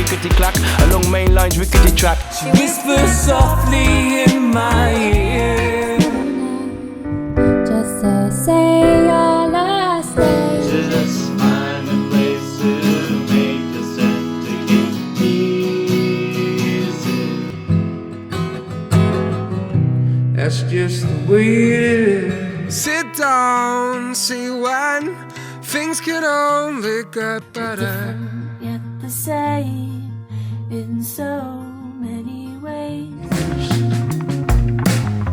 clickety clack, along main lines, rickety track. She whispers softly in my ear, just to say your last name. Just find a place to make the septic easy. that's just the way it is. Sit down, see when things could only get better. Yet the same in so many ways.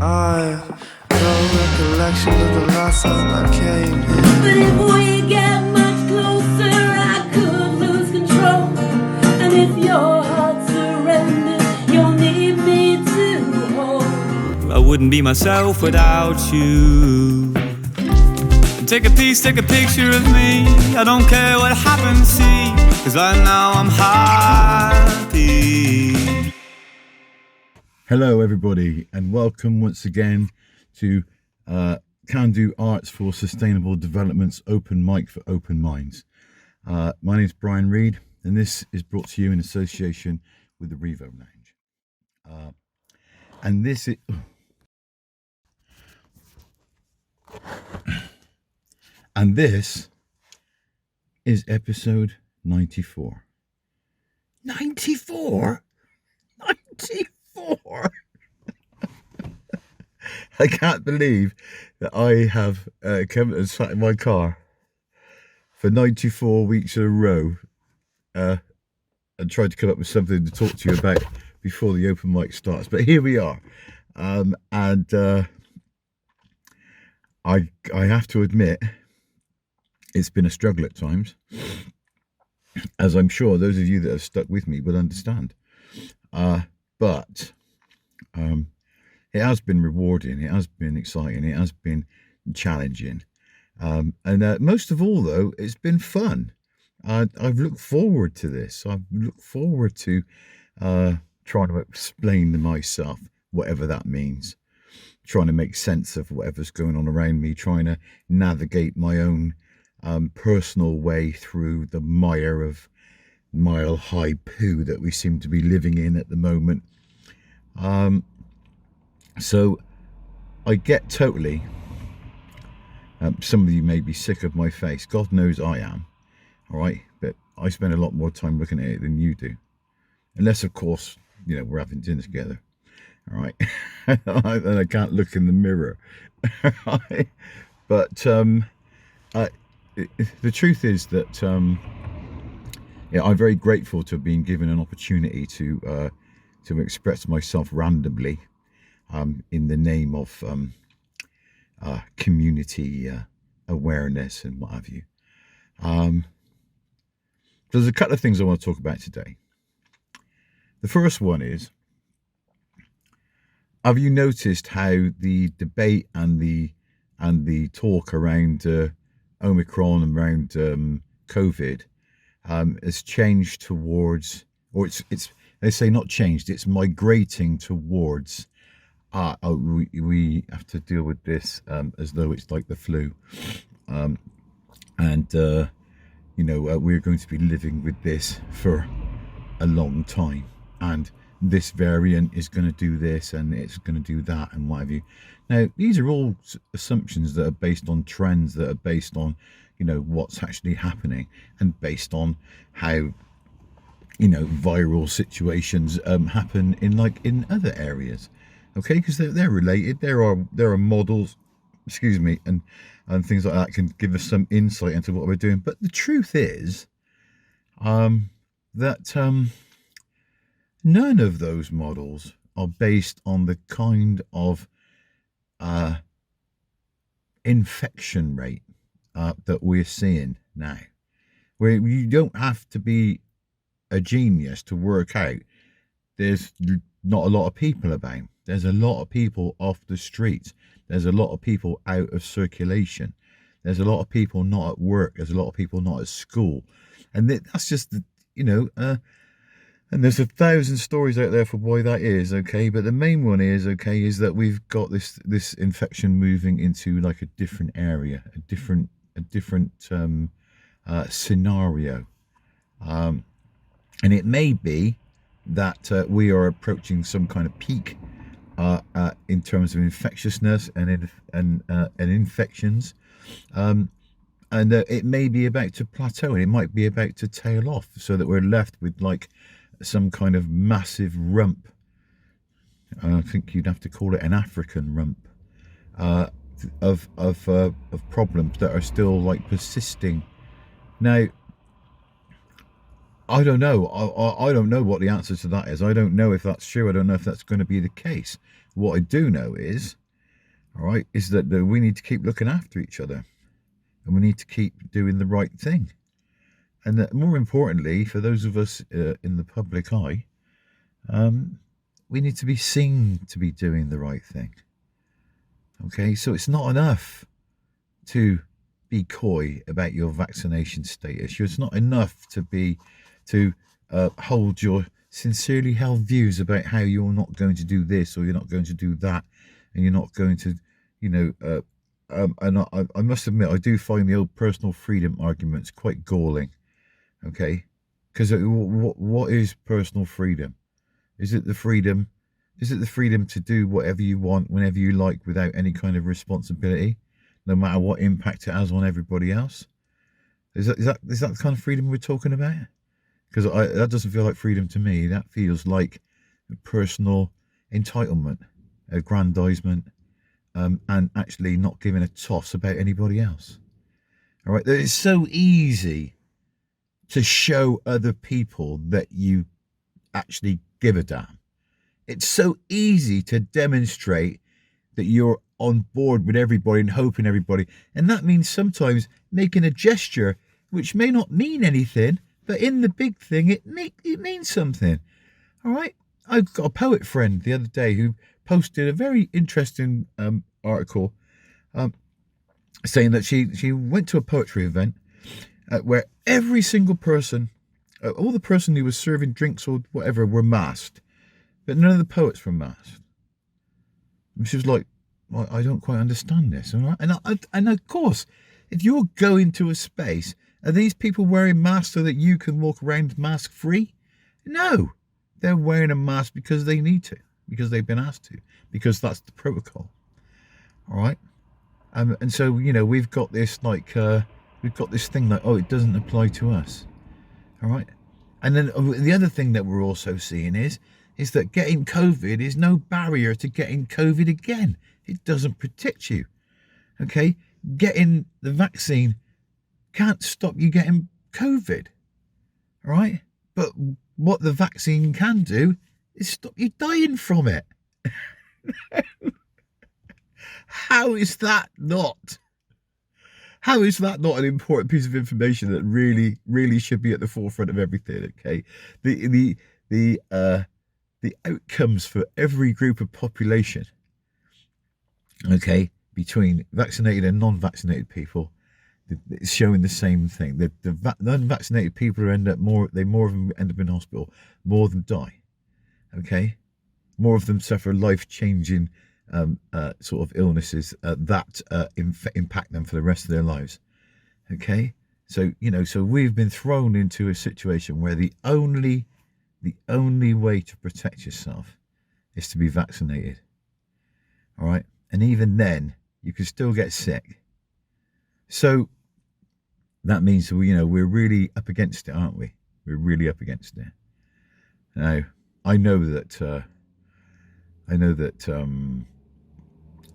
I've no recollection of the last time I came here. But if we get much closer, I could lose control. And if your heart surrenders, you'll need me to hold. I wouldn't be myself without you. Take a piece, take a picture of me. I don't care what happens, see, 'cause I know I'm happy. Hello everybody and welcome once again to Kandu Arts for Sustainable Development's Open Mic for Open Minds. My name is Brian Reid and this is brought to you in association with the Rivo Lounge. And this is episode 94. 94? 94? I can't believe that I have come and sat in my car for 94 weeks in a row and tried to come up with something to talk to you about before the open mic starts. But here we are. I have to admit, it's been a struggle at times, as I'm sure those of you that have stuck with me will understand. But it has been rewarding, it has been exciting, it has been challenging. And most of all, though, it's been fun. I've looked forward to this. I've looked forward to trying to explain to myself, whatever that means, trying to make sense of whatever's going on around me, trying to navigate my own personal way through the mire of mile-high poo that we seem to be living in at the moment. So I get totally, some of you may be sick of my face. God knows I am, all right? But I spend a lot more time looking at it than you do. Unless, of course, you know, we're having dinner together, all right? And I can't look in the mirror. But the truth is that I'm very grateful to have been given an opportunity to express myself randomly in the name of community awareness and what have you. There's a couple of things I want to talk about today. The first one is, have you noticed how the debate and the talk around Omicron and around COVID has changed towards, or it's they say not changed, it's migrating towards we have to deal with this as though it's like the flu, we're going to be living with this for a long time, and this variant is going to do this and it's going to do that and what have you. Now, these are all assumptions that are based on trends, that are based on, you know, what's actually happening, and based on how, you know, viral situations happen in other areas. Okay, because they're related. There are models, and things like that can give us some insight into what we're doing. But the truth is that none of those models are based on the kind of infection rate that we're seeing now, where you don't have to be a genius to work out there's not a lot of people about. There's a lot of people off the streets. There's a lot of people out of circulation. There's a lot of people not at work. There's a lot of people not at school. And that's just, and there's 1,000 stories out there for why that is, okay? But the main one is that we've got this infection moving into like a different area, a different scenario. And it may be that we are approaching some kind of peak in terms of infectiousness and infections, and it may be about to plateau, and it might be about to tail off, so that we're left with like some kind of massive rump. I think you'd have to call it an African rump of problems that are still like persisting. Now, I don't know. I don't know what the answer to that is. I don't know if that's true. I don't know if that's going to be the case. What I do know is, all right, is that we need to keep looking after each other, and we need to keep doing the right thing. And that, more importantly, for those of us in the public eye, we need to be seen to be doing the right thing. Okay, so it's not enough to be coy about your vaccination status. It's not enough to hold your sincerely held views about how you're not going to do this or you're not going to do that, and you're not going to, and I must admit, I do find the old personal freedom arguments quite galling. Okay, because what is personal freedom? Is it the freedom to do whatever you want whenever you like without any kind of responsibility, no matter what impact it has on everybody else? Is that the kind of freedom we're talking about? Because that doesn't feel like freedom to me. That feels like personal entitlement, aggrandizement, and actually not giving a toss about anybody else. All right, it's so easy to show other people that you actually give a damn. It's so easy to demonstrate that you're on board with everybody and hoping everybody, and that means sometimes making a gesture which may not mean anything, but in the big thing it means something. All right, I've got a poet friend the other day who posted a very interesting article saying that she went to a poetry event where every single person, all the person who was serving drinks or whatever, were masked, but none of the poets were masked. And she was like, well, I don't quite understand this. All right? And of course, if you're going to a space, are these people wearing masks so that you can walk around mask free? No, they're wearing a mask because they need to, because they've been asked to, because that's the protocol. All right. And so, we've got this we've got this thing like, oh, it doesn't apply to us. All right. And then the other thing that we're also seeing is that getting COVID is no barrier to getting COVID again. It doesn't protect you. Okay. Getting the vaccine can't stop you getting COVID. All right. But what the vaccine can do is stop you dying from it. How is that not an important piece of information that really, really should be at the forefront of everything? Okay, the outcomes for every group of population, okay, between vaccinated and non-vaccinated people, it's showing the same thing. The non-vaccinated people more of them end up in hospital, more of them die. Okay, more of them suffer life-changing sort of illnesses that impact them for the rest of their lives. Okay, so we've been thrown into a situation where the only way to protect yourself is to be vaccinated. All right, and even then you can still get sick. So that means we're really up against it, aren't we? We're really up against it. Now I know that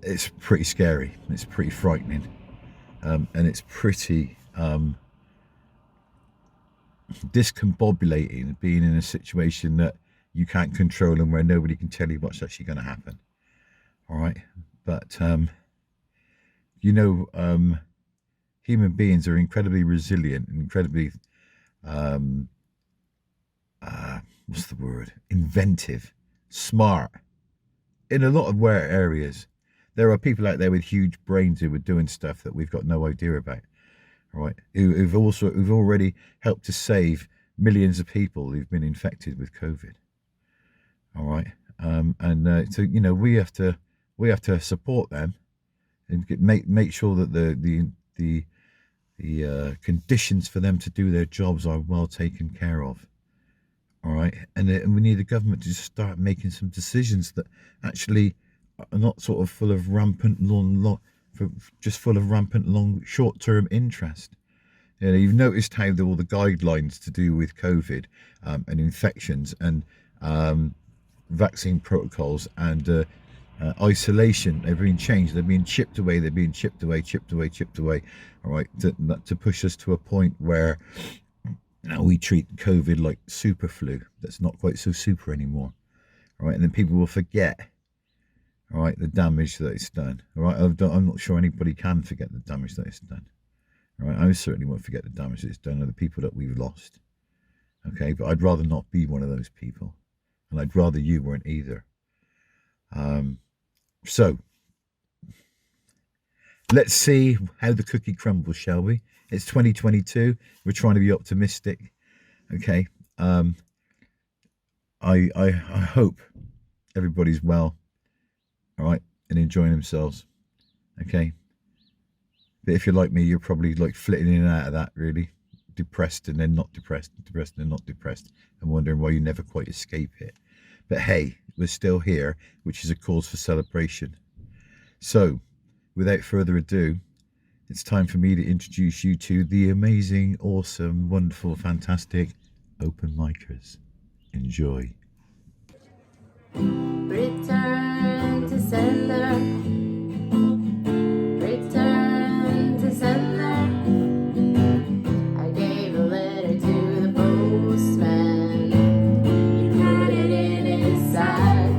it's pretty scary. It's pretty frightening, and it's pretty discombobulating being in a situation that you can't control and where nobody can tell you what's actually going to happen. All right, but human beings are incredibly resilient, incredibly what's the word? Inventive, smart in a lot of areas. There are people out there with huge brains who are doing stuff that we've got no idea about. All right, who've already helped to save millions of people who've been infected with COVID. All right, so we have to support them and make sure that the conditions for them to do their jobs are well taken care of. right? And we need the government to just start making some decisions that actually are not sort of full of rampant short-term interest. You know, you've noticed how all the guidelines to do with COVID and infections and vaccine protocols and isolation, they've been changed. They're being chipped away. They're being chipped away. All right, to push us to a point where now we treat COVID like super flu. That's not quite so super anymore. All right, and then people will forget. All right, the damage that it's done. All right, I'm not sure anybody can forget the damage that it's done. All right, I certainly won't forget the damage that it's done, or the people that we've lost. Okay, but I'd rather not be one of those people, and I'd rather you weren't either. So let's see how the cookie crumbles, shall we? It's 2022. We're trying to be optimistic. Okay. I hope everybody's well. All right, and enjoying themselves. Okay. But if you're like me, you're probably like flitting in and out of that, really. Depressed and then not depressed, depressed and then not depressed, and wondering why you never quite escape it. But hey, we're still here, which is a cause for celebration. So, without further ado, it's time for me to introduce you to the amazing, awesome, wonderful, fantastic open micers. Enjoy. Return to sender. Return to sender. I gave a letter to the postman. He put it in his sack.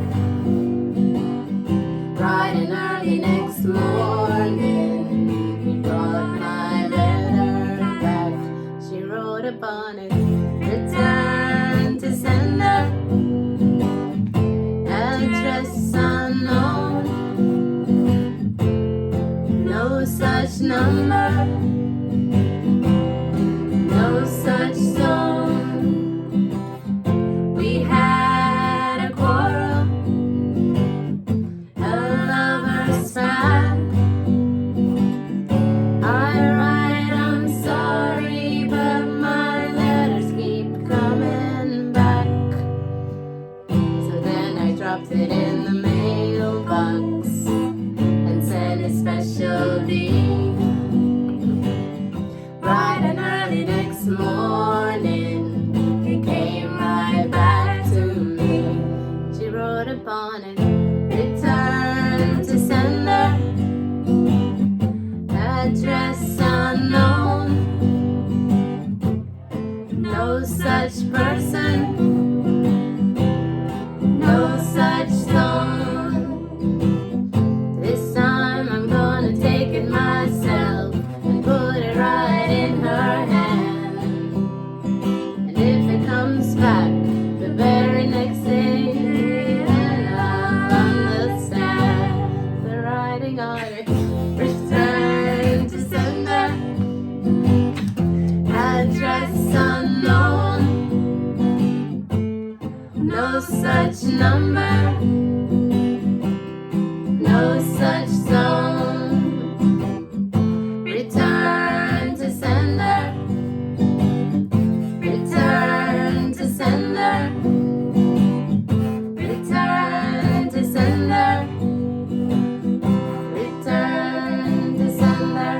Bright and early next morning, he brought my letter back. She wrote upon it, return to sender. Address unknown. No such number. No such zone. We had a quarrel. A lover's fight. I write, I'm sorry, but my letters keep coming back. So then I dropped it in the mailbox and sent a special deed. Bright and early next morning, he came right back to me. She wrote upon it, return to sender. Address unknown. No such person. No such zone. This time I'm gonna take it myself and put it right in her hand. And if it comes back the very next day, then I'll understand the writing on it. Return to sender. Address unknown. No such number. No such zone. Return to sender. Return to sender. Return to sender. Return to sender.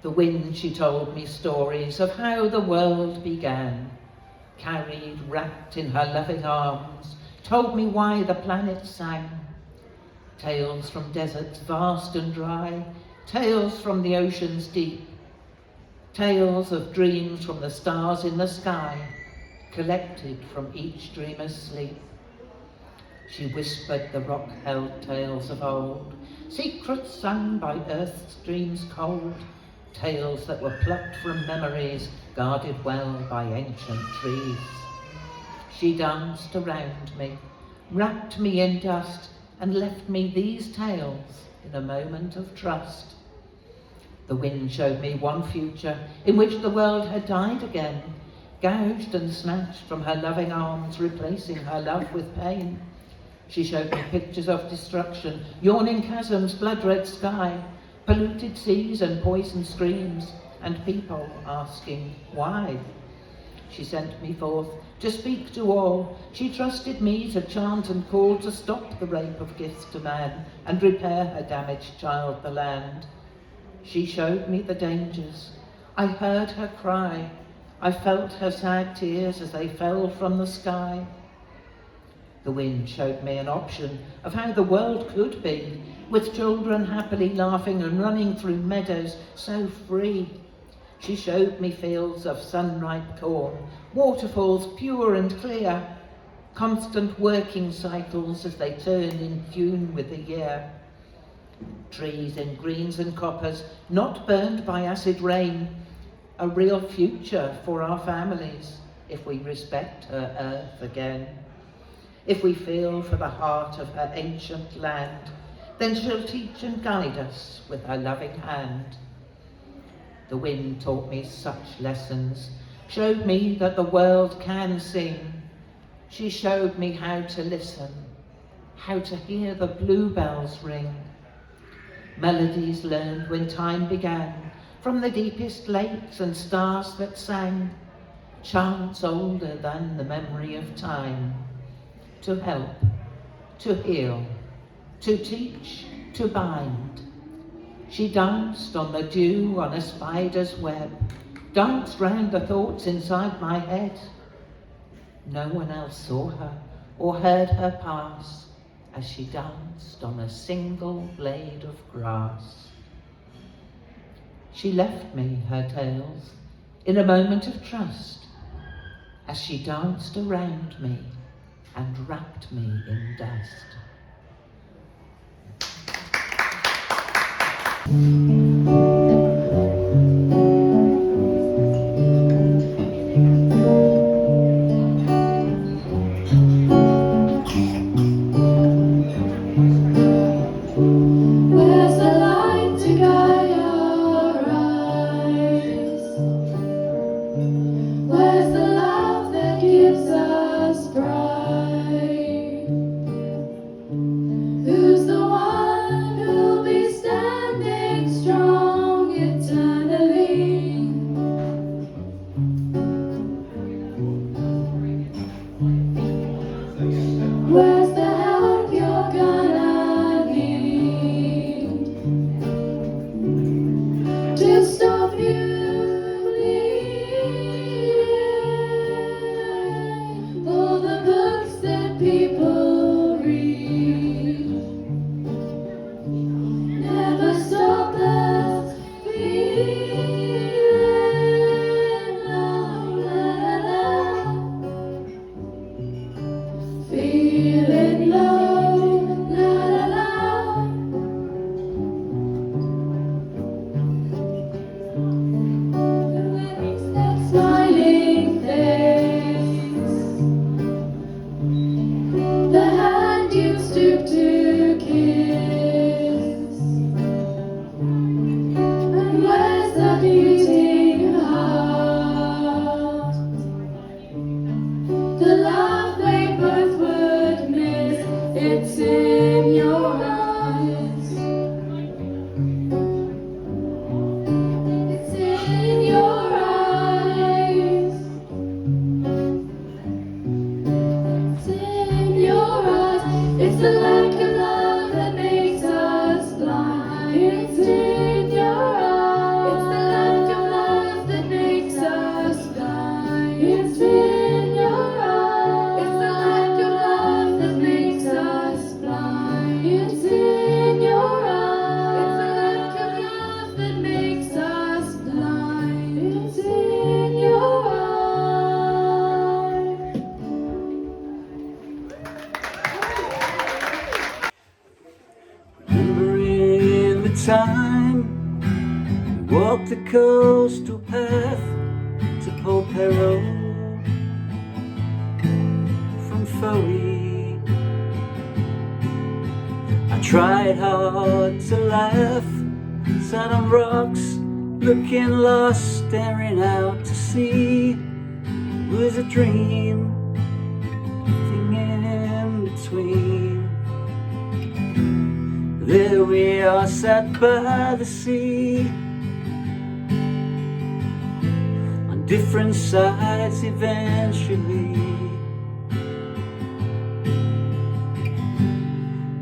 The wind, she told me stories of how the world began, carried, wrapped in her loving arms, told me why the planets sang. Tales from deserts vast and dry, tales from the oceans deep, tales of dreams from the stars in the sky, collected from each dreamer's sleep. She whispered the rock-held tales of old, secrets sung by earth's dreams cold, tales that were plucked from memories guarded well by ancient trees. She danced around me, wrapped me in dust, and left me these tales in a moment of trust. The wind showed me one future in which the world had died again, gouged and snatched from her loving arms, replacing her love with pain. She showed me pictures of destruction, yawning chasms, blood-red sky, polluted seas and poisoned streams, and people asking why. She sent me forth to speak to all. She trusted me to chant and call to stop the rape of gifts to man and repair her damaged child, the land. She showed me the dangers. I heard her cry. I felt her sad tears as they fell from the sky. The wind showed me an option of how the world could be, with children happily laughing and running through meadows so free. She showed me fields of sun-ripe corn, waterfalls pure and clear, constant working cycles as they turned in tune with the year. Trees in greens and coppers, not burned by acid rain, a real future for our families if we respect her earth again. If we feel for the heart of her ancient land, then she'll teach and guide us with her loving hand. The wind taught me such lessons, showed me that the world can sing. She showed me how to listen, how to hear the bluebells ring. Melodies learned when time began, from the deepest lakes and stars that sang, chants older than the memory of time, to help, to heal, to teach, to bind. She danced on the dew on a spider's web, danced round the thoughts inside my head. No one else saw her or heard her pass as she danced on a single blade of grass. She left me her tales in a moment of trust as she danced around me and wrapped me in dust. Where's the light to guide our eyes? Where's the love that gives us pride? Who's the one who'll be standing strong eternally? Where's the help you're gonna need to stop you bleeding? All the books that people read never stop us feeling love, feeling low, la la la. Smiling face, the hand you stoop to kiss, and where's the beating heart? The love they both would miss, it's in your eyes. It's in your eyes. It's in your eyes. It's the lack of love that makes us blind. It's in your eyes. It's the time. We walked the coastal path to Polperro from Fowey. I tried hard to laugh, sat on rocks, looking lost, staring out to sea. It was a dream, thing in between. There we are, sat by the sea, on different sides eventually,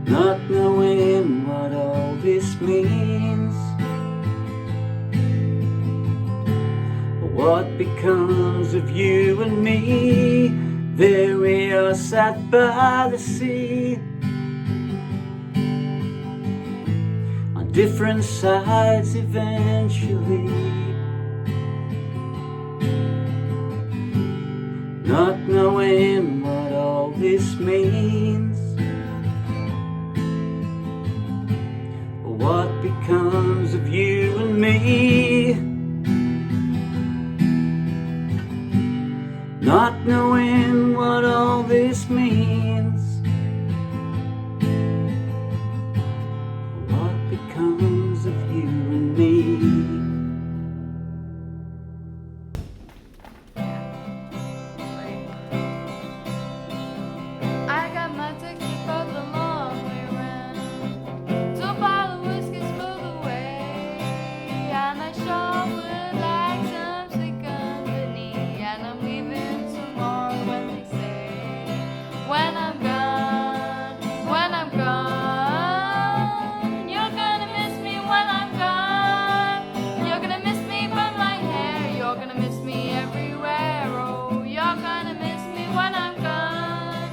not knowing what all this means, or what becomes of you and me. There we are, sat by the sea, on different sides eventually, not knowing what all this means, or what becomes of you and me, not knowing what all this means, or what becomes of you and me. I got my ticket for the long way round. 2 bottle whiskeys for the way, and I sure would like some sick company. And I'm leaving tomorrow when they say, when I'm gone, you're gonna miss me when I'm gone. You're gonna miss me by my hair, you're gonna miss me everywhere. Oh, you're gonna miss me when I'm gone,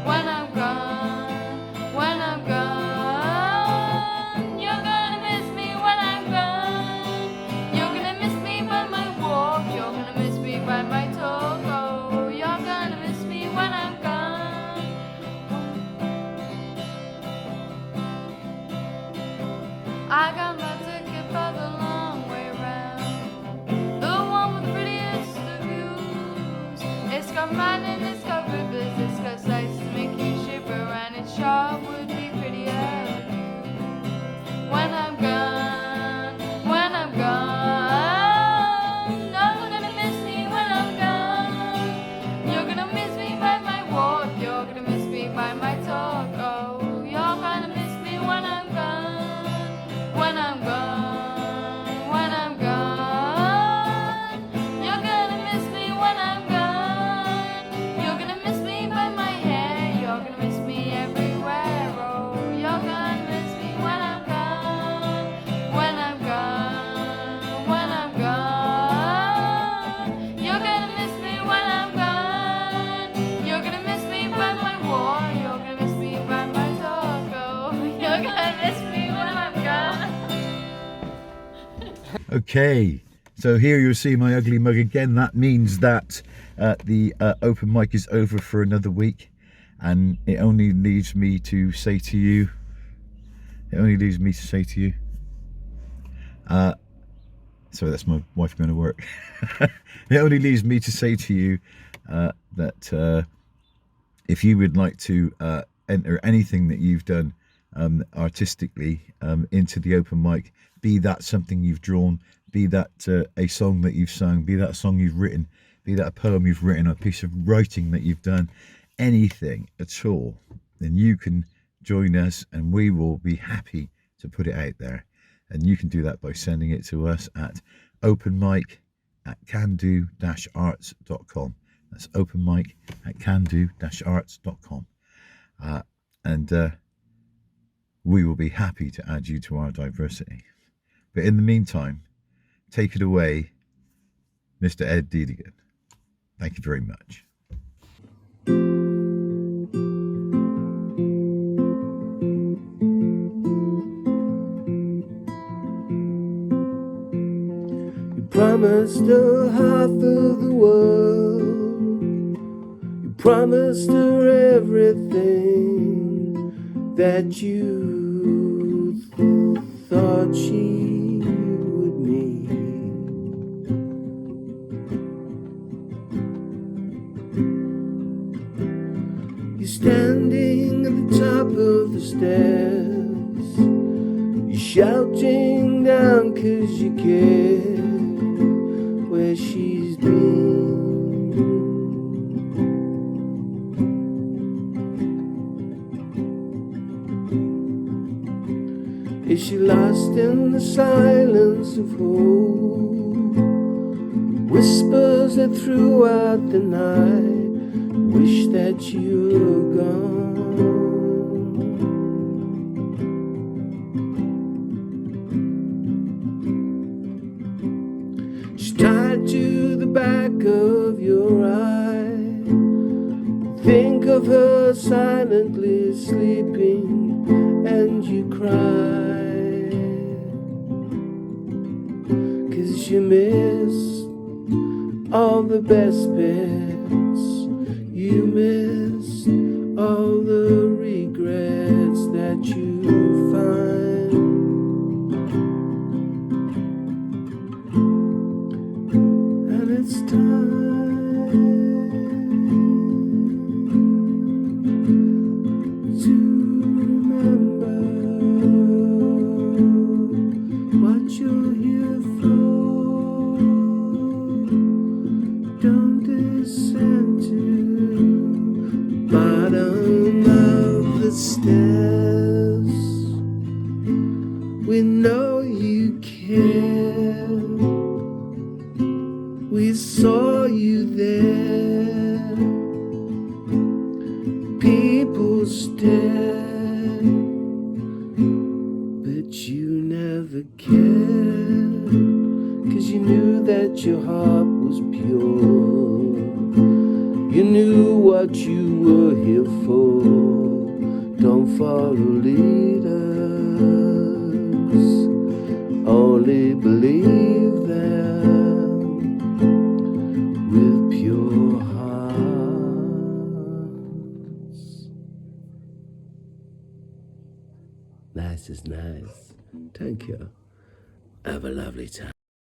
when I'm gone, when I'm gone. You're gonna miss me when I'm gone. You're gonna miss me by my walk, you're gonna miss me by my talk. Oh, you're gonna miss me when I'm gone. I got my ticket for the long way round, the one with the prettiest of views. It's got mine and it's got rivers, it's got sights to make you shiver, and it sure would be prettier when I'm gone, when I'm gone. No, you're gonna miss me when I'm gone. You're gonna miss me by my walk, you're gonna miss me by my talk. Oh, you're gonna miss me when I'm gone, when I'm gone, when I'm gone. You're gonna miss me when I'm gone. You're gonna miss me by my hair, you're gonna miss me everywhere. Oh, you're gonna miss me when I'm gone, when I'm gone, when I'm gone. You're gonna miss me when I'm gone. You're gonna miss me by my war, you're gonna miss me by my talk. Oh, you're gonna miss me when I'm gone. Okay, so here you'll see my ugly mug again. That means that the open mic is over for another week, and it only leaves me to say to you, sorry, that's my wife going to work. It only leaves me to say to you that if you would like to enter anything that you've done artistically into the open mic, be that something you've drawn, be that a song that you've sung, be that a song you've written, be that a poem you've written, a piece of writing that you've done, anything at all, then you can join us and we will be happy to put it out there. And you can do that by sending it to us at openmic@kandu-arts.com. That's openmic@kandu-arts.com. And we will be happy to add you to our diversity. But in the meantime, take it away, Mr. Ed Deedigan. Thank you very much. You promised her half of the world. You promised her everything that you thought she would meet. You're standing at the top of the stairs, you're shouting down 'cause you care where she's been. Is she lost in the silence of hope? Whispers that throughout the night wish that you were gone. She's tied to the back of your eye. Think of her silently sleeping and you cry. 'Cause you miss all the best bits. You miss all the regrets that you find. And it's time to remember what you're here for. Don't descend to bottom of the stairs. We know you care. We saw you there. People stare, but you never cared. 'Cause you knew that your heart was pure. You knew what you were here for. Don't follow leaders, only believe them with pure hearts. Nice is nice. Thank you. Have a lovely time.